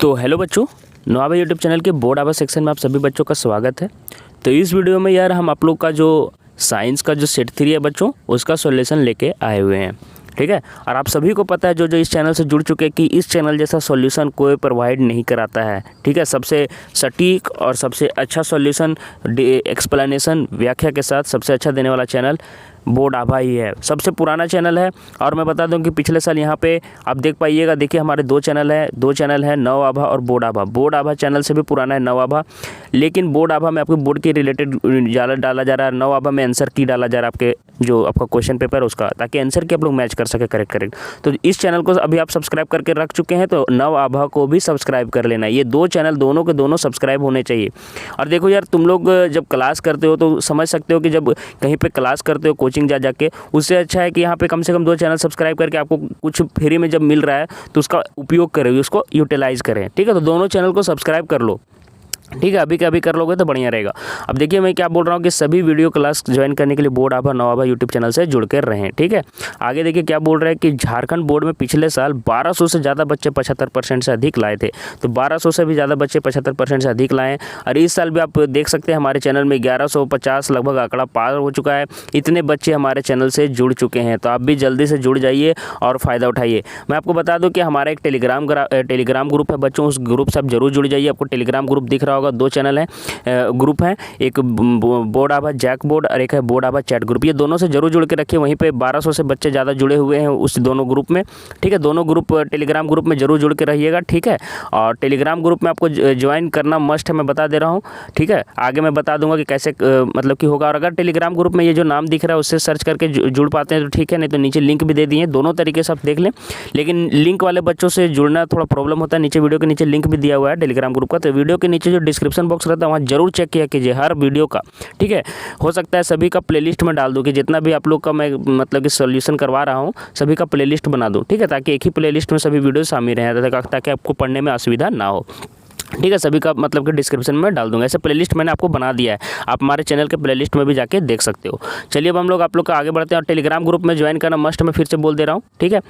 तो हेलो बच्चों, नवाबा YouTube channel के बोर्ड आवर सेक्शन में आप सभी बच्चों का स्वागत है। तो इस वीडियो में यार हम आप लोग का जो साइंस का जो सेट 3 है बच्चों, उसका सॉल्यूशन लेके आए हुए हैं। ठीक है, और आप सभी को पता है जो इस चैनल से जुड़ चुके हैं कि इस चैनल जैसा सॉल्यूशन कोई प्रोवाइड नहीं कराता है। ठीक है, सबसे सटीक और सबसे अच्छा सॉल्यूशन एक्सप्लेनेशन व्याख्या के साथ सबसे अच्छा देने वाला चैनल बोर्ड आभा ही है। सबसे पुराना चैनल है। और मैं बता दूं कि पिछले साल यहाँ पे आप देख पाइएगा, देखिए हमारे दो चैनल है नव आभा और बोर्ड आभा। बोर्ड आभा चैनल से भी पुराना है नव आभा, लेकिन बोर्ड आभा में आपको बोर्ड के रिलेटेड डाला जा रहा है। नव आभा में आंसर की डाला जा रहा है, आपके जो आपका क्वेश्चन पेपर है उसका, ताकि आंसर की आप लोग मैच कर सके करेक्ट। तो इस चैनल को अभी आप सब्सक्राइब करके रख चुके हैं तो नव आभा को भी सब्सक्राइब कर लेना। ये दो चैनल दोनों के दोनों सब्सक्राइब होने चाहिए। और देखो यार, तुम लोग जब क्लास करते हो तो समझ सकते हो कि जब कहीं पे क्लास करते हो कोचिंग जाके, उससे अच्छा है कि यहाँ पे कम से कम दो चैनल सब्सक्राइब करके आपको कुछ फ्री में जब मिल रहा है तो उसका उपयोग करें, उसको यूटिलाइज करें। ठीक है, तो दोनों चैनल को सब्सक्राइब कर लो। ठीक है, अभी के अभी कर लोगे तो बढ़िया रहेगा। अब देखिए मैं क्या बोल रहा हूँ कि सभी वीडियो क्लास ज्वाइन करने के लिए बोर्ड आभा नव आभा यूट्यूब चैनल से जुड़ कर रहें। ठीक है, आगे देखिए क्या बोल रहे हैं कि झारखंड बोर्ड में पिछले साल 1200 से ज़्यादा बच्चे 75% से अधिक लाए थे। तो 1200 से भी ज़्यादा बच्चे 75% से अधिक लाए। और इस साल भी आप देख सकते हैं हमारे चैनल में 1150 लगभग आंकड़ा पार हो चुका है। इतने बच्चे हमारे चैनल से जुड़ चुके हैं, तो आप भी जल्दी से जुड़ जाइए और फ़ायदा उठाइए। मैं आपको बता दूँ कि हमारा एक टेलीग्राम ग्रुप है बच्चों, उस ग्रुप से आप जरूर जुड़ जाइए। आपको टेलीग्राम ग्रुप दिख रहा होगा, दो चैनल है, ग्रुप है, एक बोर्ड आभा जैक बोर्ड और एक है बोर्ड आभा चैट ग्रुप। ये दोनों से जरूर जुड़ के रखिए। वहीं पे 1200 से बच्चे ज़्यादा जुड़े हुए हैं उस दोनों ग्रुप में। ठीक है, दोनों ग्रुप टेलीग्राम ग्रुप में जरूर जुड़ के रहिएगा। ठीक है, और टेलीग्राम ग्रुप में आपको ज्वाइन करना मस्ट है, मैं बता दे रहा हूँ। ठीक है, आगे मैं बता दूंगा कि कैसे मतलब कि होगा। और अगर टेलीग्राम ग्रुप में ये जो नाम दिख रहा है उससे सर्च करके जुड़ पाते हैं तो ठीक है, नहीं तो नीचे लिंक भी दे दिए। दोनों तरीके से आप देख लें, लेकिन लिंक वाले बच्चों से जुड़ना थोड़ा प्रॉब्लम होता है। नीचे वीडियो के नीचे लिंक भी दिया हुआ है टेलीग्राम ग्रुप का, तो वीडियो के नीचे जो डिस्क्रिप्शन बॉक्स रहता है वहाँ जरूर चेक किया कीजिए हर वीडियो का। ठीक है, हो सकता है सभी का प्लेलिस्ट में डाल दूँ कि जितना भी आप लोग का मैं मतलब कि सॉल्यूशन करवा रहा हूँ सभी का प्लेलिस्ट बना दूँ। ठीक है, ताकि एक ही प्लेलिस्ट में सभी वीडियो शामिल रहें, ताकि आपको पढ़ने में असुविधा ना हो। ठीक है, सभी का मतलब कि डिस्क्रिप्शन में डाल दूंगा। ऐसे प्लेलिस्ट मैंने आपको बना दिया है, आप हमारे चैनल के प्लेलिस्ट में भी जाके देख सकते हो। चलिए अब हम लोग आप लोग का आगे बढ़ते हैं। और टेलीग्राम ग्रुप में ज्वाइन करना मस्ट, मैं फिर से बोल दे रहा हूँ। ठीक है,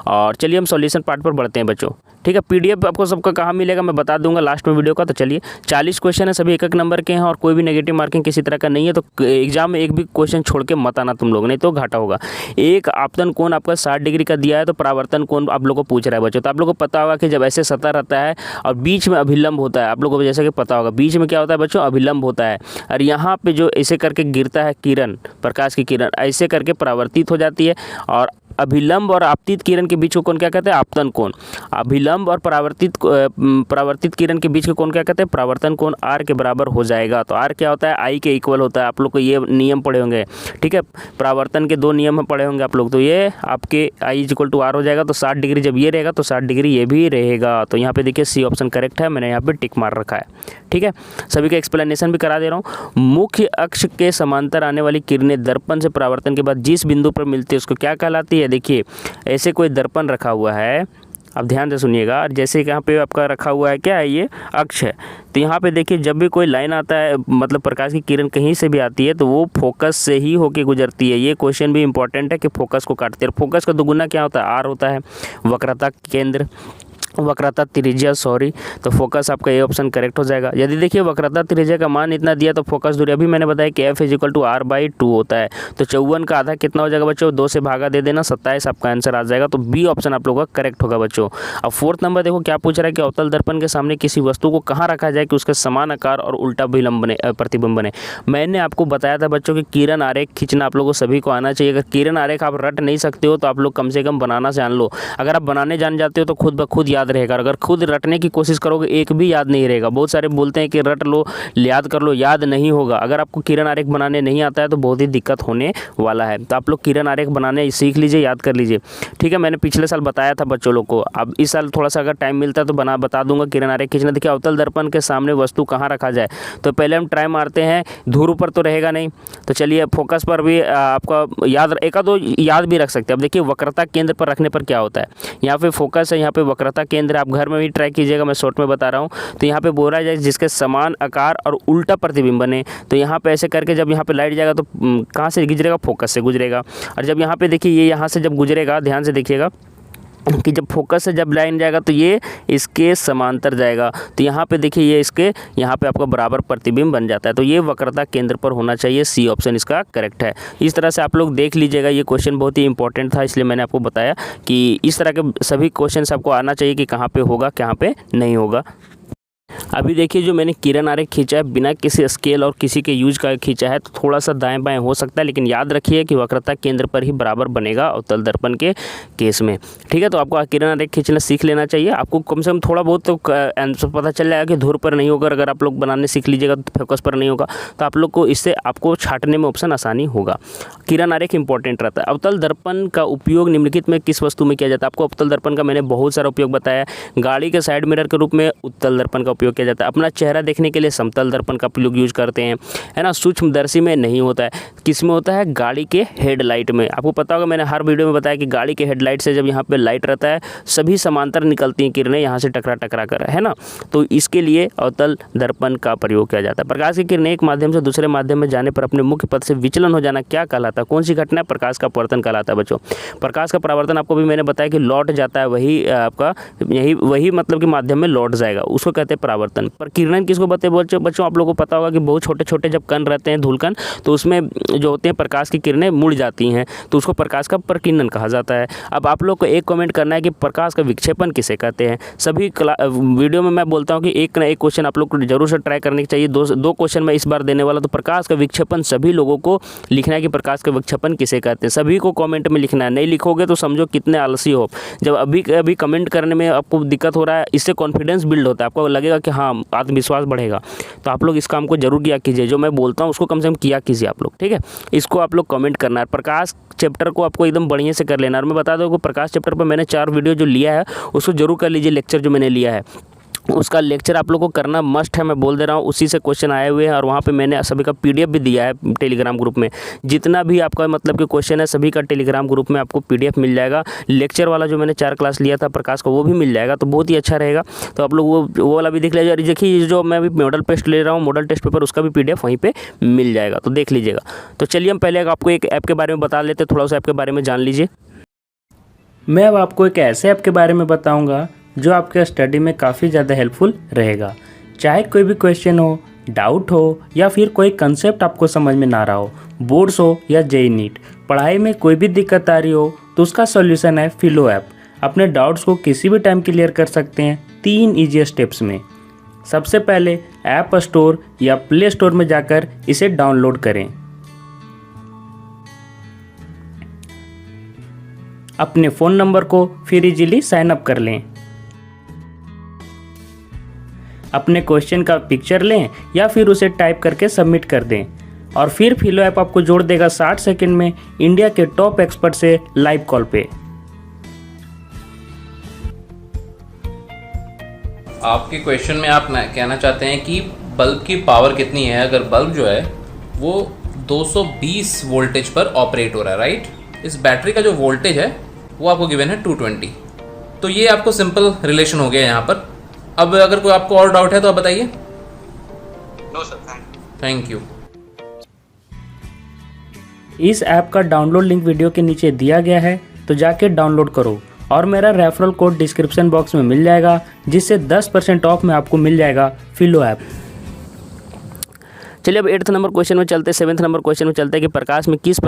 और चलिए हम सॉल्यूशन पार्ट पर बढ़ते हैं बच्चों। ठीक है, पीडीएफ आपको सबका कहाँ मिलेगा मैं बता दूंगा लास्ट में वीडियो का। तो चलिए, 40 क्वेश्चन है, सभी एक नंबर के हैं और कोई भी नेगेटिव मार्किंग किसी तरह का नहीं है। तो एग्जाम में एक भी क्वेश्चन छोड़ के मत आना तुम लोग, नहीं तो घाटा होगा। एक आपतन कोण आपका 60 डिग्री का दिया है, तो परावर्तन कोण आप लोग को पूछ रहा है बच्चों। तो आप लोग को पता होगा कि जब ऐसे सतह रहता है और बीच में अभिलंब होता है, आप लोगों को जैसे कि पता होगा बीच में क्या होता है बच्चों, अभिलंब होता है। और यहाँ पे जो ऐसे करके गिरता है किरण, प्रकाश की किरण ऐसे करके परावर्तित हो जाती है। और अभिलंब और आपतित किरण के बीच को कौन क्या कहते हैं, आपतन कोण। अभिलंब और परावर्तित किरण के बीच के कोण क्या कहते हैं, परावर्तन कोण। आर के बराबर हो जाएगा। तो आर क्या होता है, आई के इक्वल होता है। आप लोग को ये नियम पढ़े होंगे। ठीक है, परावर्तन के दो नियम पढ़े होंगे आप लोग, तो ये आपके I is equal to are हो जाएगा। तो 60 डिग्री जब ये रहेगा तो 60 डिग्री ये भी रहेगा। तो यहाँ पे देखिए सी ऑप्शन करेक्ट है, मैंने यहाँ पे टिक मार रखा है। ठीक है, सभी का एक्सप्लेनेशन भी करा दे रहा हूँ। मुख्य अक्ष के समांतर आने वाली किरणें दर्पण से परावर्तन के बाद जिस बिंदु पर मिलती है उसको क्या कहलाती है। देखिए ऐसे कोई दर्पण रखा हुआ है, अब ध्यान से सुनिएगा। और जैसे कि यहाँ पे आपका रखा हुआ है क्या है, ये अक्ष है। तो यहाँ पे देखिए जब भी कोई लाइन आता है, मतलब प्रकाश की किरण कहीं से भी आती है तो वो फोकस से ही होके गुजरती है। ये क्वेश्चन भी इंपॉर्टेंट है कि फोकस को काटती है। फोकस का दोगुना क्या होता है, आर होता है। वक्रता केंद्र, वक्रता त्रिज्या सॉरी, तो फोकस आपका ये ऑप्शन करेक्ट हो जाएगा। यदि देखिए वक्रता त्रिज्या का मान इतना दिया तो फोकस दूरी, अभी मैंने बताया कि F is equal to R by 2 होता है। तो 54 का आधा कितना हो जाएगा बच्चों, 2 से भागा दे देना, 27 आपका आंसर आ जाएगा। तो बी ऑप्शन आप लोगों का करेक्ट होगा बच्चों। अब 4th नंबर देखो क्या पूछ रहा है कि अवतल दर्पण के सामने किसी वस्तु को कहाँ रखा जाए कि उसका समान आकार और उल्टा प्रतिबिंब बने। मैंने आपको बताया था बच्चों कि किरण आरेख खींचना आप लोगों को सभी को आना चाहिए। अगर किरण आरेख आप रट नहीं सकते हो तो आप लोग कम से कम बनाना जान लो। अगर आप बनाने जान जाते हो तो खुद ब खुद याद रहेगा। अगर खुद रटने की कोशिश करोगे एक भी याद नहीं रहेगा। बहुत सारे बोलते हैं कि रट लो, याद कर लो, याद नहीं होगा। अगर आपको किरण आरेख बनाने नहीं आता है तो बहुत ही दिक्कत होने वाला है। तो आप लोग किरण आरेख बनाने सीख लीजिए, याद कर लीजिए। ठीक है, मैंने पिछले साल बताया था बच्चों लोग को। अब इस साल थोड़ा सा अगर टाइम मिलता है तो बता दूंगा किरण आरेख खींचना। देखिए अवतल दर्पण के सामने वस्तु कहाँ रखा जाए, तो पहले हम ट्राई मारते हैं। ध्रुव पर तो रहेगा नहीं, तो चलिए फोकस पर भी आपका याद, एक दो याद भी रख सकते हैं। अब देखिए वक्रता केंद्र पर रखने पर क्या होता है, यहाँ पे फोकस है, यहाँ पे वक्रता केंद्र। आप घर में भी ट्राई कीजिएगा, मैं शॉर्ट में बता रहा हूँ। तो यहाँ पे बोला जाए जिसके समान आकार और उल्टा प्रतिबिंब बने। तो यहाँ पे ऐसे करके जब यहाँ पे लाइट जाएगा तो कहाँ से गुजरेगा, फोकस से गुजरेगा। और जब यहाँ पे देखिए ये यहाँ से जब गुजरेगा, ध्यान से देखिएगा, कि जब फोकस से जब लाइन जाएगा तो ये इसके समांतर जाएगा, तो यहाँ पे देखिए ये इसके यहाँ पे आपका बराबर प्रतिबिंब बन जाता है। तो ये वक्रता केंद्र पर होना चाहिए, सी ऑप्शन इसका करेक्ट है। इस तरह से आप लोग देख लीजिएगा, ये क्वेश्चन बहुत ही इंपॉर्टेंट था, इसलिए मैंने आपको बताया कि इस तरह के सभी क्वेश्चन आपको आना चाहिए कि कहाँ पे होगा कहाँ पे नहीं होगा। अभी देखिए जो मैंने किरण आरेख खींचा है बिना किसी स्केल और किसी के यूज का खींचा है, तो थोड़ा सा दाएं बाएं हो सकता है, लेकिन याद रखिए कि वक्रता केंद्र पर ही बराबर बनेगा अवतल दर्पण के केस में। ठीक है, तो आपको किरण आरेख खींचना सीख लेना चाहिए। आपको कम से कम थोड़ा बहुत तो आंसर पता चल जाएगा कि धुर पर नहीं होगा। अगर आप लोग बनाने सीख लीजिएगा तो फोकस पर नहीं होगा, तो आप लोग को इससे आपको छांटने में ऑप्शन आसानी होगा। किरण आरेख इंपॉर्टेंट रहता है। अवतल दर्पण का उपयोग निम्नलिखित में किस वस्तु में किया जाता है? आपको अवतल दर्पण का मैंने बहुत सारा उपयोग बताया। गाड़ी के साइड मिरर के रूप में उत्तल दर्पण का उपयोग किया जाता है। अपना चेहरा देखने के लिए समतल दर्पण का उपयोग यूज करते हैं, है ना। सूक्ष्मदर्शी में नहीं होता है, किस में होता है? गाड़ी के हेडलाइट में। आपको पता होगा मैंने हर वीडियो में बताया कि गाड़ी के हेडलाइट से जब यहाँ पे लाइट रहता है सभी समांतर निकलती हैं किरणें यहाँ से टकरा कर, है ना। तो इसके लिए अवतल दर्पण का प्रयोग किया जाता है। प्रकाश की किरणें एक माध्यम से दूसरे माध्यम में जाने पर अपने मुख्य पथ से विचलन हो जाना क्या कहलाता है? कौन सी घटना है? प्रकाश का परावर्तन कहलाता है बच्चों। प्रकाश का परावर्तन आपको भी मैंने बताया कि लौट जाता है, वही आपका वही मतलब कि माध्यम में लौट जाएगा, उसको कहते हैं परावर्तन। पर किरण किसको बताते हैं बच्चों? आप लोगों को पता होगा कि बहुत छोटे छोटे जब कण रहते हैं धूलकण, तो उसमें जो होते हैं प्रकाश की किरणें मुड़ जाती हैं, तो उसको प्रकाश का प्रकीर्णन कहा जाता है। अब आप लोग को एक कमेंट करना है कि प्रकाश का विक्षेपण किसे कहते हैं। सभी वीडियो में मैं बोलता हूँ कि एक ना एक क्वेश्चन आप लोग को जरूर से ट्राई करने चाहिए। दो क्वेश्चन मैं इस बार देने वाला। तो प्रकाश का विक्षेपण सभी लोगों को लिखना है कि प्रकाश का विक्षेपण किसे कहते हैं, सभी को कॉमेंट में लिखना है। नहीं लिखोगे तो समझो कितने आलसी हो। जब अभी कमेंट करने में आपको दिक्कत हो रहा है, इससे कॉन्फिडेंस बिल्ड होता है, आपको लगेगा कि हाँ आत्मविश्वास बढ़ेगा। तो आप लोग इस काम को जरूर किया कीजिए, जो मैं बोलता हूँ उसको कम से कम किया कीजिए आप लोग, ठीक है। इसको आप लोग कमेंट करना है। प्रकाश चैप्टर को आपको एकदम बढ़िया से कर लेना है। और मैं बता दूँ कि प्रकाश चैप्टर पर मैंने 4 वीडियो जो लिया है उसको जरूर कर लीजिए। लेक्चर जो मैंने लिया है उसका लेक्चर आप लोग को करना मस्ट है, मैं बोल दे रहा हूँ। उसी से क्वेश्चन आए हुए हैं और वहाँ पे मैंने सभी का पीडीएफ भी दिया है टेलीग्राम ग्रुप में। जितना भी आपका मतलब कि क्वेश्चन है सभी का टेलीग्राम ग्रुप में आपको पीडीएफ मिल जाएगा। लेक्चर वाला जो मैंने 4 क्लास लिया था प्रकाश का वो भी मिल जाएगा, तो बहुत ही अच्छा रहेगा। तो आप लोग वो वाला भी देख लीजिए। देखिए जो मैं अभी मॉडल टेस्ट ले रहा हूँ, मॉडल टेस्ट पेपर, उसका भी पीडीएफ वहीं पर मिल जाएगा, तो देख लीजिएगा। तो चलिए हम पहले आपको एक ऐप के बारे में बता लेते, थोड़ा सा ऐप के बारे में जान लीजिए। मैं अब आपको एक ऐसे ऐप के बारे में बताऊँगा जो आपके स्टडी में काफ़ी ज़्यादा हेल्पफुल रहेगा। चाहे कोई भी क्वेश्चन हो, डाउट हो या फिर कोई कंसेप्ट आपको समझ में ना रहा हो, बोर्ड्स हो या जेईई नीट, पढ़ाई में कोई भी दिक्कत आ रही हो, तो उसका सॉल्यूशन है फिलो ऐप। अपने डाउट्स को किसी भी टाइम क्लियर कर सकते हैं 3 ईजी स्टेप्स में। सबसे पहले ऐप स्टोर या प्ले स्टोर में जाकर इसे डाउनलोड करें। अपने फ़ोन नंबर को फिर इजीली साइन अप कर लें। अपने क्वेश्चन का पिक्चर लें या फिर उसे टाइप करके सबमिट कर दें और फिर फिलो ऐप आपको जोड़ देगा 60 सेकंड में इंडिया के टॉप एक्सपर्ट से लाइव कॉल पे। आपके क्वेश्चन में आप कहना चाहते हैं कि बल्ब की पावर कितनी है। अगर बल्ब जो है वो 220 वोल्टेज पर ऑपरेट हो रहा है, राइट। इस बैटरी का जो वोल्टेज है वो आपको गिवन है 220। तो ये आपको सिंपल रिलेशन हो गया यहाँ पर। अब अगर कोई आपको और डाउट है तो आप बताइए। No sir, thank you. इस ऐप का डाउनलोड लिंक वीडियो के नीचे दिया गया है, तो जाके डाउनलोड करो और मेरा रेफरल कोड डिस्क्रिप्शन बॉक्स में मिल जाएगा, जिससे 10% ऑफ में आपको मिल जाएगा फिलो ऐप। चलिए अब 8th नंबर क्वेश्चन में चलते हैं। 7th नंबर क्वेश्चन में चलते हैं कि प्रकाश में किस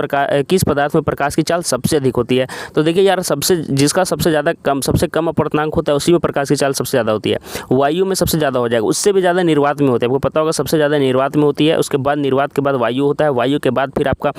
पदार्थ में प्रकाश की चाल सबसे अधिक होती है। तो देखिए यार, जिसका सबसे कम अपर्तनांक होता है उसी में प्रकाश की चाल सबसे ज़्यादा होती है। वायु में सबसे ज़्यादा हो जाएगा, उससे भी ज़्यादा निर्वात में होती है। आपको पता होगा सबसे ज़्यादा निर्वात में होती है, उसके बाद निर्वात के बाद वायु होता है, वायु के बाद फिर आपका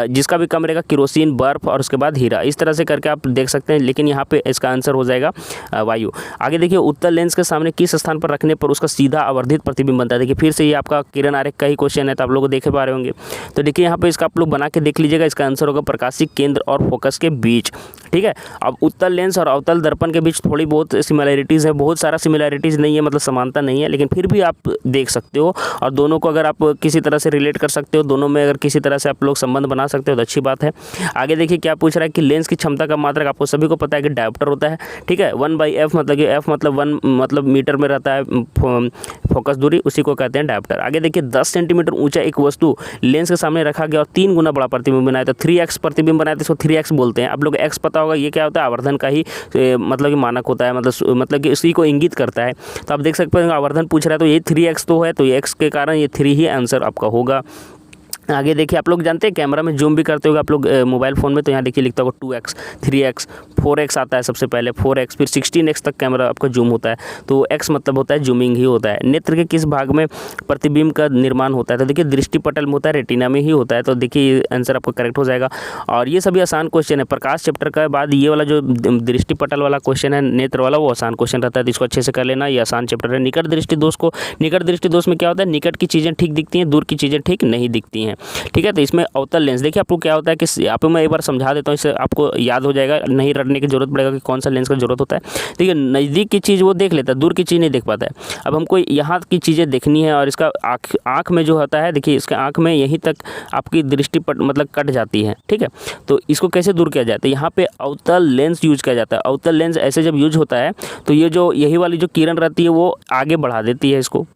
जिसका भी कम रहेगा केरोसिन, बर्फ और उसके बाद हीरा। इस तरह से करके आप देख सकते हैं, लेकिन यहाँ पे इसका आंसर हो जाएगा वायु। आगे देखिए, उत्तल लेंस के सामने किस स्थान पर रखने पर उसका सीधा आवर्धित प्रतिबिंब बनता है। देखिए फिर से ये आपका किरण आरेख का ही क्वेश्चन है, तो आप लोग देख पा रहे होंगे। तो देखिए यहाँ पे इसका आप लोग बना के देख लीजिएगा। इसका आंसर होगा प्रकाशिक केंद्र और फोकस के बीच, ठीक है। अब उत्तल लेंस और अवतल दर्पण के बीच थोड़ी बहुत सिमिलैरिटीज़ है, बहुत सारा सिमिलैरिटीज़ नहीं है, मतलब समानता नहीं है, लेकिन फिर भी आप देख सकते हो। और दोनों को अगर आप किसी तरह से रिलेट कर सकते हो, दोनों में अगर किसी तरह से आप लोग संबंध बना सकते हो तो अच्छी बात है। आगे देखिए क्या पूछ रहा है कि लेंस की क्षमता का मात्रक आपको सभी को पता है कि डायोप्टर होता है, ठीक है। 1/f मतलब कि f मतलब 1 मतलब मीटर में रहता है फोकस दूरी, उसी को कहते हैं डायोप्टर। आगे देखिए 10 सेंटीमीटर सेंटीमीटर ऊंचा एक वस्तु लेंस के सामने रखा गया और 3 गुना बड़ा प्रतिबिंब बनाया तो 3x प्रतिबिंब बनाया तो इसको 3x बोलते हैं। आप लोग x पता होगा, ये क्या होता है, आवर्धन का ही मतलब कि मानक होता है, मतलब कि इसी को इंगित करता है। तो आप देख सकते हैं आवर्धन पूछ रहा है तो ये 3x तो है, तो ये x के कारण ये 3 ही आंसर आपका होगा। आगे देखिए, आप लोग जानते हैं कैमरा में जूम भी करते होगा आप लोग मोबाइल फ़ोन में, तो यहाँ देखिए लिखता होगा 2x, 3x, 4x आता है सबसे पहले, 4x फिर 16x तक कैमरा आपका जूम होता है। तो x मतलब होता है जूमिंग ही होता है। नेत्र के किस भाग में प्रतिबिंब का निर्माण होता है, तो देखिए दृष्टिपटल में होता है, रेटिना में ही होता है। तो देखिए ये आंसर आपका करेक्ट हो जाएगा। और ये सभी आसान क्वेश्चन है। प्रकाश चैप्टर के बाद ये वाला जो दृष्टिपटल वाला क्वेश्चन है, नेत्र वाला, वो आसान क्वेश्चन रहता है, तो इसको अच्छे से कर लेना, ये आसान चैप्टर है। निकट दृष्टि दोष निकट दृष्टि दोष में क्या होता है, निकट की चीज़ें ठीक दिखती हैं, दूर की चीज़ें ठीक नहीं दिखती हैं। ठीक है, तो इसमें अवतल लेंस देखिए आपको क्या होता है कि आप मैं एक बार समझा देता हूँ, इससे आपको याद हो जाएगा, नहीं रटने की जरूरत पड़ेगा कि कौन सा लेंस का जरूरत होता है। देखिए नज़दीक की चीज़ वो देख लेता है, दूर की चीज़ नहीं देख पाता है। अब हमको यहाँ की चीज़ें देखनी है और इसका आँख में जो होता है, देखिए इसके आँख में यहीं तक आपकी दृष्टि मतलब कट जाती है। ठीक है, तो इसको कैसे दूर किया जाता है, यहाँ पे अवतल लेंस यूज किया जाता है। अवतल लेंस ऐसे जब यूज होता है तो ये जो यही वाली जो किरण रहती है वो आगे बढ़ा देती है इसको।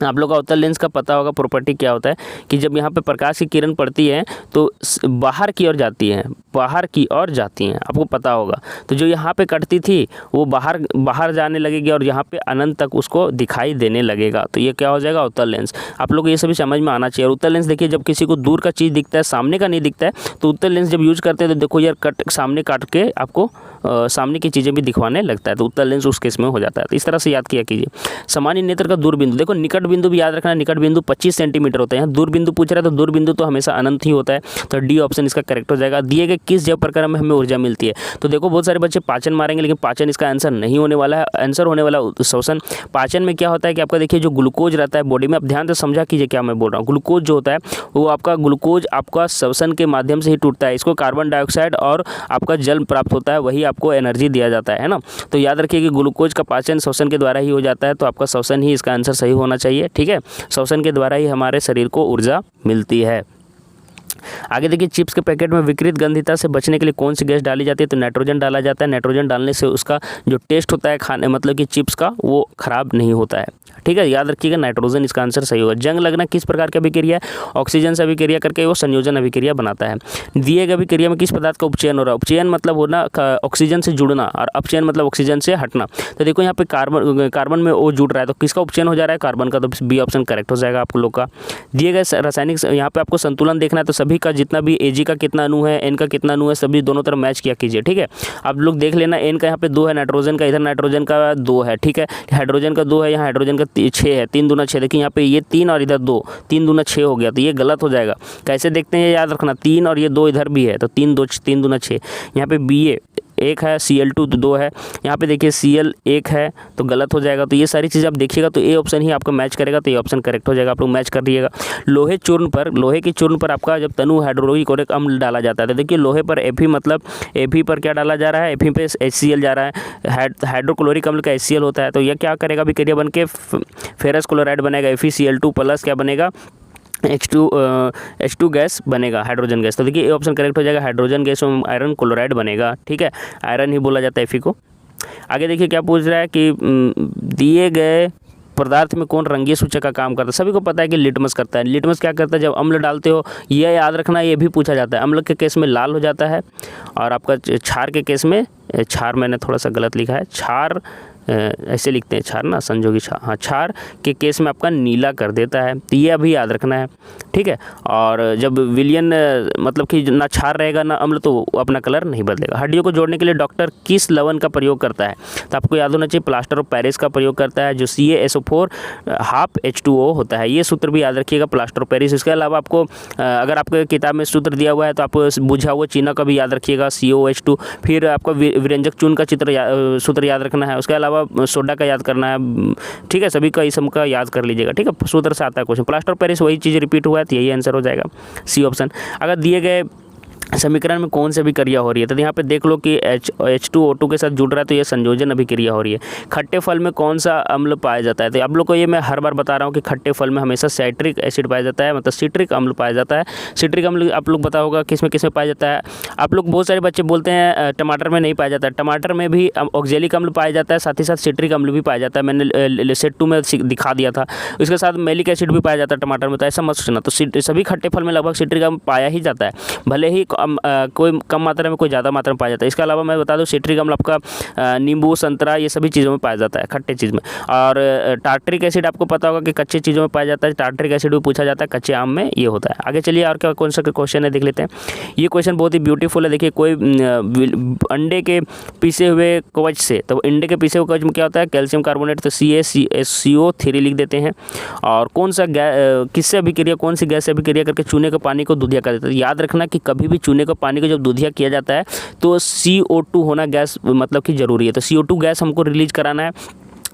आप लोग को अवतल लेंस का पता होगा प्रॉपर्टी क्या होता है कि जब यहाँ पे प्रकाश की किरण पड़ती है तो बाहर की ओर जाती है, बाहर की ओर जाती हैं, आपको पता होगा। तो जो यहाँ पे कटती थी वो बाहर जाने लगेगी और यहाँ पे अनंत तक उसको दिखाई देने लगेगा। तो ये क्या हो जाएगा, अवतल लेंस। आप लोग ये सभी समझ में आना चाहिए। और उत्तल लेंस देखिए, जब किसी को दूर का चीज़ दिखता है, सामने का नहीं दिखता है, तो उत्तल लेंस जब यूज करते हैं तो देखो यार सामने काट के आपको सामने की चीज़ें भी दिखवाने लगता है, तो उत्तल लेंस उस केस में हो जाता है। तो इस तरह से याद किया कीजिए। सामान्य नेत्र का दूर बिंदु, देखो निकट बिंदु भी याद रखना, निकट बिंदु 25 सेंटीमीटर होता है। यहाँ दूर बिंदु पूछ रहा है तो दूर बिंदु तो हमेशा अनंत ही होता है, तो डी ऑप्शन इसका करेक्ट हो जाएगा। दिए गए किस जैव प्रकार में हमें ऊर्जा मिलती है, तो देखो बहुत सारे बच्चे पाचन मारेंगे, लेकिन पाचन इसका आंसर नहीं होने वाला है। आंसर होने वाला श्वसन। पाचन में क्या होता है कि आपका देखिए जो ग्लूकोज रहता है बॉडी में, आप ध्यान से समझा कीजिए क्या मैं बोल रहा हूँ। ग्लूकोज जो होता है वो आपका ग्लूकोज आपका श्वसन के माध्यम से ही टूटता है, इसको कार्बन डाइऑक्साइड और आपका जल प्राप्त होता है, वही आपको एनर्जी दिया जाता है ना। तो याद रखिए कि ग्लूकोज का पाचन श्वसन के द्वारा ही हो जाता है, तो आपका श्वसन ही इसका आंसर सही होना चाहिए। ठीक है, श्वसन के द्वारा ही हमारे शरीर को ऊर्जा मिलती है। आगे देखिए, चिप्स के पैकेट में विकृत गंधिता से बचने के लिए कौन सी गैस डाली जाती है, तो नाइट्रोजन डाला जाता है। नाइट्रोजन डालने से उसका जो टेस्ट होता है खाने मतलब कि चिप्स का, वो खराब नहीं होता है। ठीक है, याद रखिएगा नाइट्रोजन इसका आंसर सही होगा। जंग लगना किस प्रकार की अभिक्रिया है, ऑक्सीजन से अभिक्रिया करके वो संयोजन अभिक्रिया बनाता है। दिए गए अभिक्रिया में किस पदार्थ का उपचयन हो रहा है, उपचयन मतलब होना ऑक्सीजन से जुड़ना और अपचयन मतलब ऑक्सीजन से हटना। तो देखो यहाँ पे कार्बन में वो जुड़ रहा है, तो किसका उपचयन हो जा रहा है, कार्बन का, तो बी ऑप्शन करेक्ट हो जाएगा आप लोग का। दिए गए रासायनिक, यहाँ पे आपको संतुलन देखना है, तो सभी का जितना भी Ag का कितना अणु है, N का कितना अणु है, सभी दोनों तरफ मैच किया कीजिए। ठीक है, आप लोग देख लेना, N का यहाँ पे 2 है, नाइट्रोजन का इधर नाइट्रोजन का 2 है। ठीक है, हाइड्रोजन का 2 है, यहाँ हाइड्रोजन का 6 है, 3 दूना 6। देखिए यहाँ पे ये 3 और इधर 2, 3 दूना 6 हो गया, तो ये गलत हो जाएगा। कैसे देखते हैं याद रखना, 3 और ये 2 इधर भी है, तो 3 दूना 6। यहाँ पे Ba 1 है, Cl2 2 है, यहाँ पे देखिए Cl 1 है, तो गलत हो जाएगा। तो ये सारी चीज़ आप देखिएगा तो ए ऑप्शन ही आपका मैच करेगा, तो ये ऑप्शन करेक्ट हो जाएगा। आप लोग मैच कर दिएगा। लोहे के चूर्ण पर आपका जब तनु हाइड्रोक्लोरिक अम्ल डाला जाता है, तो देखिए लोहे पर Fe मतलब Fe पर क्या डाला जा रहा है, Fe पे HCl जा रहा है, हाइड्रोक्लोरिक अम्ल का HCl होता है, तो यह क्या करेगा अभिक्रिया बन के फेरस क्लोराइड बनेगा, FeCl2 प्लस क्या बनेगा, H2 गैस बनेगा, हाइड्रोजन गैस। तो देखिए ये ऑप्शन करेक्ट हो जाएगा, हाइड्रोजन गैस में आयरन क्लोराइड बनेगा। ठीक है, आयरन ही बोला जाता है Fe को। आगे देखिए क्या पूछ रहा है कि दिए गए पदार्थ में कौन रंगीय सूचक का काम करता है। सभी को पता है कि लिटमस करता है। लिटमस क्या करता है, जब अम्ल डालते हो, यह याद रखना, ये भी पूछा जाता है। अम्ल के केस में लाल हो जाता है और आपका क्षार के केस में, क्षार मैंने थोड़ा सा गलत लिखा है, क्षार ऐसे लिखते हैं क्षार ना, संयोगी क्षार, हाँ, क्षार के केस में आपका नीला कर देता है, तो ये अभी याद रखना है। ठीक है, और जब विलियन मतलब कि ना क्षार रहेगा ना अम्ल, तो अपना कलर नहीं बदलेगा। हड्डियों को जोड़ने के लिए डॉक्टर किस लवण का प्रयोग करता है, तो आपको याद होना चाहिए प्लास्टर ऑफ पेरिस का प्रयोग करता है, जो CaSO4 हाफ H2O होता है। ये सूत्र भी याद रखिएगा, प्लास्टर ऑफ पेरिस। इसके अलावा आपको अगर आपके किताब में सूत्र दिया हुआ है तो आप बुझा हुआ चीना का भी याद रखिएगा, COH2। फिर आपको व्यंजक चून का सूत्र याद रखना है। उसके अलावा सोडा का याद करना है। ठीक है, सभी का इसम का याद कर लीजिएगा। ठीक है, सूत्र से आता है क्वेश्चन। प्लास्टर ऑफ पेरिस वही चीज़ रिपीट हुआ है, तो यही आंसर हो जाएगा, सी ऑप्शन। अगर दिए गए समीकरण में कौन सी अभिक्रिया हो रही है। तो यहाँ पे देख लो कि H2O2 के साथ जुड़ रहा है, तो ये संयोजन अभिक्रिया हो रही है। खट्टे फल में कौन सा अम्ल पाया जाता है। तो आप लोग को ये मैं हर बार बता रहा हूँ कि खट्टे फल में हमेशा साइट्रिक एसिड पाया जाता है, मतलब सिट्रिक अम्ल पाया जाता है। सिट्रिक अम्ल आप लोग पता होगा किस में पाया जाता है। आप लोग बहुत सारे बच्चे बोलते हैं टमाटर में नहीं पाया जाता है। टमाटर में भी ऑक्जेलिक अम्ल पाया जाता है, साथ ही साथ सिट्रिक अम्ल भी पाया जाता है। मैंने सेट 2 में दिखा दिया था। इसके साथ मैलिक एसिड भी पाया जाता है टमाटर में, तो ऐसा मत सोचना। तो सभी खट्टे फल में लगभग सिट्रिक अम्ल पाया ही जाता है, भले ही कोई कम मात्रा में कोई ज़्यादा मात्रा में पाया जाता है। इसके अलावा मैं बता दूं सिट्रिक अम्ल आपका नींबू, संतरा, ये सभी चीज़ों में पाया जाता है, खट्टे चीज़ में। और टार्टरिक एसिड आपको पता होगा कि कच्चे चीज़ों में पाया जाता है। टार्टरिक एसिड भी पूछा जाता है, कच्चे आम में ये होता है। आगे चलिए और क्या कौन सा क्वेश्चन है देख लेते हैं। ये क्वेश्चन बहुत ही ब्यूटीफुल है। देखिए, कोई अंडे के पीसे हुए कवच से, तो अंडे के पीसे हुए कवच में क्या होता है, कैल्शियम कार्बोनेट, तो CaCO3 लिख देते हैं। और कौन सा किससे अभिक्रिया, कौन सी गैस से अभिक्रिया करके चूने के पानी को दूधिया कर देता है। याद रखना कि कभी भी चूने को पानी को जब दूधिया किया जाता है तो CO2 होना गैस मतलब कि ज़रूरी है। तो CO2 गैस हमको रिलीज कराना है,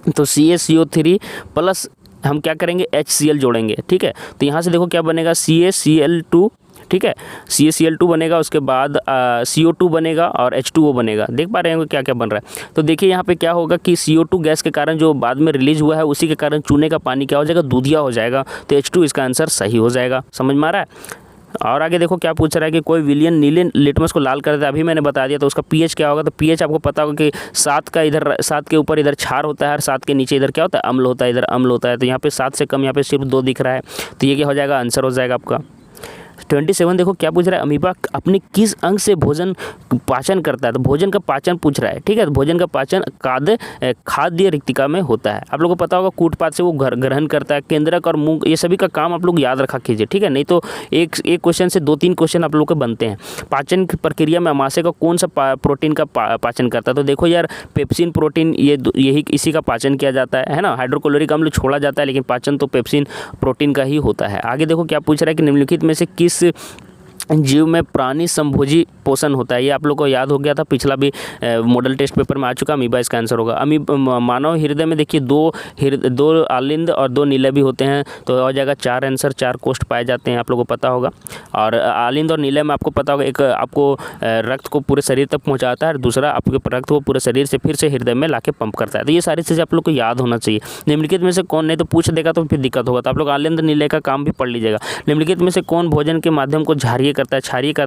तो CaCO3 प्लस हम क्या करेंगे, HCl जोड़ेंगे। ठीक है, तो यहाँ से देखो क्या बनेगा, CaCl2, ठीक है, CaCl2 बनेगा, उसके बाद CO2 बनेगा और H2O बनेगा। देख पा रहे हैं क्या क्या बन रहा है। तो देखिए यहाँ पे क्या होगा कि CO2 गैस के कारण जो बाद में रिलीज हुआ है, उसी के कारण चूने का पानी क्या हो जाएगा, दूधिया हो जाएगा। तो H2 इसका आंसर सही हो जाएगा। समझ में आ रहा है। और आगे देखो क्या पूछ रहा है कि कोई विलयन नीले लिटमस को लाल कर देता है। अभी मैंने बता दिया, तो उसका pH क्या होगा। तो pH आपको पता होगा कि 7 का इधर 7 के ऊपर इधर क्षार होता है और 7 के नीचे इधर क्या होता है, अम्ल होता है, इधर अम्ल होता है। तो यहाँ पे 7 से कम यहाँ पे सिर्फ 2 दिख रहा है, तो ये क्या हो जाएगा, आंसर हो जाएगा आपका 27। देखो क्या पूछ रहा है, अमीबा अपने किस अंग से भोजन पाचन करता है। तो भोजन का पाचन पूछ रहा है। ठीक है, तो भोजन का पाचन खाद्य रिक्तिका में होता है। आप लोगों को पता होगा कूटपाद से वो ग्रहण करता है। केंद्रक और मूंग, ये सभी का काम आप लोग याद रखा कीजिए। ठीक है, नहीं तो एक क्वेश्चन से 2-3 क्वेश्चन आप लोग के बनते हैं। पाचन की प्रक्रिया में अमाशय का कौन सा प्रोटीन का पाचन करता है। तो देखो यार, पेप्सिन प्रोटीन, यही इसी का पाचन किया जाता है ना। हाइड्रोक्लोरिक अम्ल छोड़ा जाता है, लेकिन पाचन तो पेप्सिन प्रोटीन का ही होता है। आगे देखो क्या पूछ रहा है कि निम्नलिखित में से किस जीव में प्राणी संभोजी पोषण होता है। ये आप लोग को याद हो गया था, पिछला भी मॉडल टेस्ट पेपर में आ चुका। अमीबा इसका आंसर होगा। मानव हृदय में देखिए 2 आलिंद और 2 नीले भी होते हैं, तो हो जाएगा 4 आंसर। 4 कोष्ठ पाए जाते हैं, आप लोगों को पता होगा। और आलिंद और नीले में आपको पता होगा, एक आपको रक्त को पूरे शरीर तक पहुँचाता है और दूसरा आपके रक्त को पूरे शरीर से फिर से हृदय में ला पंप करता है। तो ये सारी चीज़ें आप लोग को याद होना चाहिए। निम्नलिखित में से कौन, नहीं तो पूछ देगा तो फिर दिक्कत होगा। तो आप लोग आलिंद नीले का काम भी पढ़ लीजिएगा। निम्नलिखित में से कौन भोजन के माध्यम को क्षारीय करता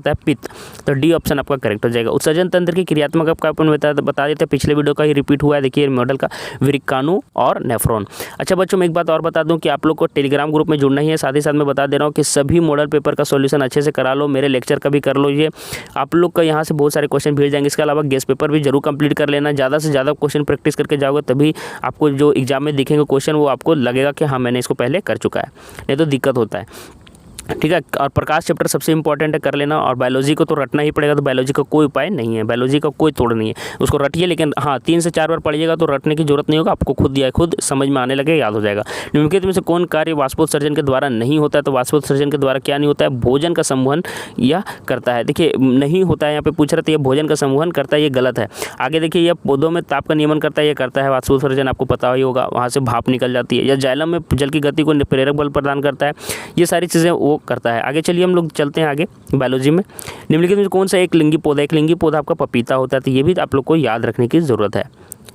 है, पित्त। तो डी ऑप्शन आपका करेक्ट हो जाएगा। उत्सर्जन तंत्र की क्रियात्मक आपका अपन बता देते हैं, पिछले वीडियो का ही रिपीट हुआ है। देखिए मॉडल का वृक्काणु और नेफ्रॉन। अच्छा बच्चों, मैं एक बात और बता दूं कि आप लोग को टेलीग्राम ग्रुप में जुड़ना ही है। साथ ही साथ मैं बता दे रहा हूं कि सभी मॉडल पेपर का सॉल्यूशन अच्छे से करा लो, मेरे लेक्चर का भी कर लो। ये आप लोग का यहाँ से बहुत सारे क्वेश्चन भेज जाएंगे। इसके अलावा गेस्ट पेपर भी जरूर कंप्लीट कर लेना। ज़्यादा से ज़्यादा क्वेश्चन प्रैक्टिस करके जाओगे, तभी आपको जो एग्जाम में दिखेंगे क्वेश्चन, वो आपको लगेगा कि हाँ मैंने इसको पहले कर चुका है, नहीं तो दिक्कत होता है। ठीक है, और प्रकाश चैप्टर सबसे इंपॉर्टेंट है, कर लेना। और बायोलॉजी को तो रटना ही पड़ेगा, तो बायोलॉजी का कोई उपाय नहीं है, बायोलॉजी का कोई तोड़ नहीं है, उसको रटिए। लेकिन हाँ 3 से 4 बार पढ़िएगा तो रटने की जरूरत नहीं होगा, आपको खुद समझ में आने लगे, याद हो जाएगा। निम्नलिखित में से कौन कार्य वाष्पोत्सर्जन के द्वारा नहीं होता है। तो वाष्पोत्सर्जन के द्वारा क्या नहीं होता है, भोजन का संवहन यह करता है। देखिए नहीं होता है, यहाँ पे पूछ रहे थे, ये भोजन का संवहन करता है, ये गलत है। आगे देखिए, यह पौधों में ताप का नियमन करता है, ये करता है वाष्पोत्सर्जन, आपको पता ही होगा, वहाँ से भाप निकल जाती है। या जाइलम में जल की गति को प्रेरक बल प्रदान करता है, ये सारी चीज़ें वो करता है। आगे चलिए हम लोग चलते हैं आगे बायोलॉजी में। निम्नलिखित में कौन सा एक लिंगी पौधा, एक लिंगी पौधा आपका पपीता होता है। तो ये भी आप लोग को याद रखने की ज़रूरत है।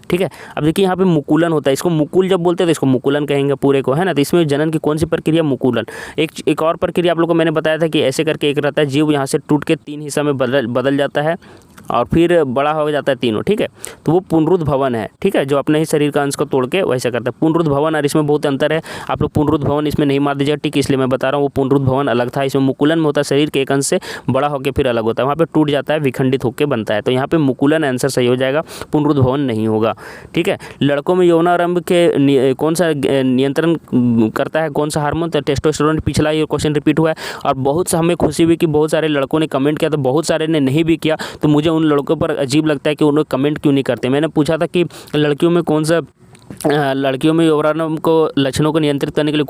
ठीक है, अब देखिए यहाँ पे मुकुलन होता है, इसको मुकुल जब बोलते हैं तो इसको मुकुलन कहेंगे पूरे को, है ना। तो इसमें जनन की कौन सी प्रक्रिया, मुकुलन। एक और प्रक्रिया आप लोग को मैंने बताया था कि ऐसे करके एक रहता है, जीव यहाँ से टूट के 3 हिस्सा में बदल जाता है और फिर बड़ा हो जाता है तीनों। ठीक है, तो वो पुनरुद्ध भवन है। ठीक है, जो अपने ही शरीर का अंश को तोड़ के वैसा करता है। पुनरुद्ध भवन और इसमें बहुत अंतर है, आप लोग पुनरुद्ध भवन इसमें नहीं मार दीजिएगा। ठीक, इसलिए मैं बता रहा हूँ, वो पुनरुद्ध भवन अलग था। इसमें मुकुलन में होता है, शरीर के एक अंश से बड़ा होकर फिर अलग होता है, वहाँ पे टूट जाता है, विखंडित होकर बनता है। तो यहाँ पे मुकुलन आंसर सही हो जाएगा, पुनरुद्ध भवन नहीं होगा। ठीक है, लड़कों में यौनारंभ के कौन सा नियंत्रण करता है, कौन सा हार्मोन, तो टेस्टोस्टेरोन। पिछला ये क्वेश्चन रिपीट हुआ है और बहुत सा हमें खुशी हुई कि बहुत सारे लड़कों ने कमेंट किया, तो बहुत सारे ने नहीं भी किया। तो मुझे उन लड़कों पर अजीब लगता है कि उन्होंने कमेंट क्यों नहीं करते। मैंने पूछा था कि लड़कियों में कौन सा लड़कियों में ओवरानम को लक्षणों को नियंत्रित करने के लिए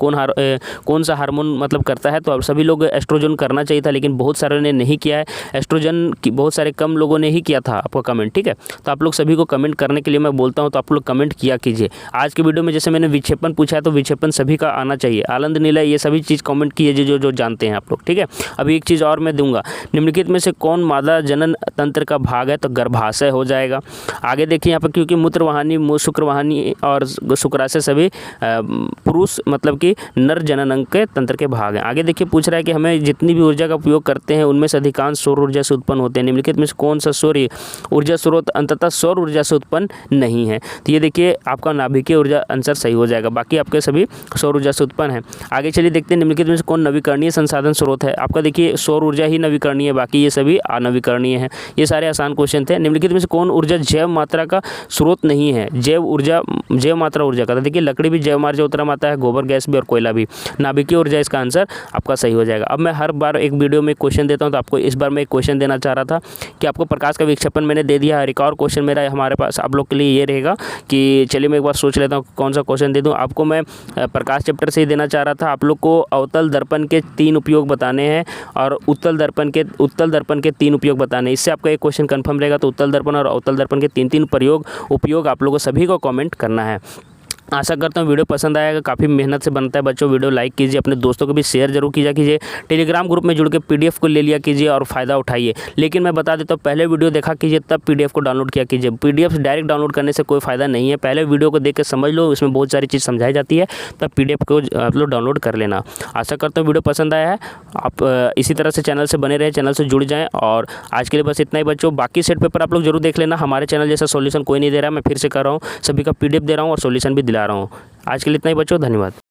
कौन सा हार्मोन मतलब करता है। तो अब सभी लोग एस्ट्रोजन करना चाहिए था, लेकिन बहुत सारे ने नहीं किया है। एस्ट्रोजन की बहुत सारे कम लोगों ने ही किया था आपका कमेंट, ठीक है। तो आप लोग सभी को कमेंट करने के लिए मैं बोलता हूँ, तो आप लोग कमेंट किया कीजिए। आज के वीडियो में जैसे मैंने विक्षेपण पूछा है, तो विक्षेपण सभी का आना चाहिए। आनंद निलय ये सभी चीज़ कमेंट कीजिए जो जानते हैं आप लोग, ठीक है। अभी एक चीज़ और मैं दूंगा, निम्नलिखित में से कौन मादा जनन तंत्र का भाग है। तो गर्भाशय हो जाएगा। आगे देखिए यहाँ पर, क्योंकि मूत्रवाहिनी, शुक्रवाहिनी और शुक्राशय सभी पुरुष मतलब कि नर जननांग के तंत्र के भाग हैं। आगे देखिए पूछ रहा है कि हमें जितनी भी ऊर्जा का उपयोग करते हैं उनमें से अधिकांश सौर ऊर्जा से उत्पन्न होते हैं। निम्नलिखित में से कौन सा सौर ऊर्जा स्रोत अंततः सौर ऊर्जा से उत्पन्न नहीं है। तो ये देखिए आपका नाभिकीय ऊर्जा आंसर सही हो जाएगा, बाकी आपके सभी सौर ऊर्जा से उत्पन्न है। आगे चलिए देखते हैं निम्नलिखित में से कौन नवीकरणीय संसाधन स्रोत है। आपका देखिए सौर ऊर्जा ही नवीकरणीय है, बाकी ये सभी अनवीकरणीय है। ये सारे आसान क्वेश्चन थे। निम्नलिखित में से कौन ऊर्जा जैव मात्रा का स्रोत नहीं है। जैव मात्रा ऊर्जा का, देखिए लकड़ी भी जैव मात्रा में आता है, गोबर गैस भी और कोयला भी। नाभिकीय ऊर्जा इसका आंसर आपका सही हो जाएगा। अब मैं हर बार एक वीडियो में क्वेश्चन देता हूं, तो आपको इस बार मैं एक क्वेश्चन देना चाह रहा था कि आपको प्रकाश का विक्षेपण मैंने दे दिया है। एक और क्वेश्चन मेरा हमारे पास आप लोग के लिए ये रहेगा कि चलिए मैं एक बार सोच लेता हूँ कौन सा क्वेश्चन दे दूँ आपको। मैं प्रकाश चैप्टर से ही देना चाह रहा था। आप लोग को अवतल दर्पण के 3 उपयोग बताने हैं और उत्तल दर्पण के 3 उपयोग बताने हैं। इससे आपका एक क्वेश्चन कन्फर्म रहेगा। तो उत्तल दर्पण और अवतल दर्पण के 3 उपयोग आप लोगों सभी को कमेंट करना है। आशा करता हूँ वीडियो पसंद आएगा। काफ़ी मेहनत से बनता है बच्चों। वीडियो लाइक कीजिए, अपने दोस्तों को भी शेयर जरूर कीजिए। टेलीग्राम ग्रुप में जुड़ के पीडीएफ को ले लिया कीजिए और फ़ायदा उठाइए। लेकिन मैं बता देता हूँ, पहले वीडियो देखा कीजिए तब पीडीएफ को डाउनलोड किया कीजिए। पीडीएफ डायरेक्ट डाउनलोड करने से कोई फ़ायदा नहीं है। पहले वीडियो को देख के समझ लो, इसमें बहुत सारी चीज़ समझाई जाती है, तब पीडीएफ को आप लोग डाउनलोड कर लेना। आशा करता हूँ वीडियो पसंद आया है। आप इसी तरह से चैनल से बने रहें, चैनल से जुड़ जाएँ। और आज के लिए बस इतना ही बच्चों। बाकी सेट पेपर आप लोग जरूर देख लेना। हमारे चैनल जैसा सॉल्यूशन कोई नहीं दे रहा। मैं फिर से कर रहा हूँ, सभी का पीडीएफ दे रहा हूँ और सॉल्यूशन भी दिला रहा हूँ। आज के लिए इतना ही बच्चों, धन्यवाद।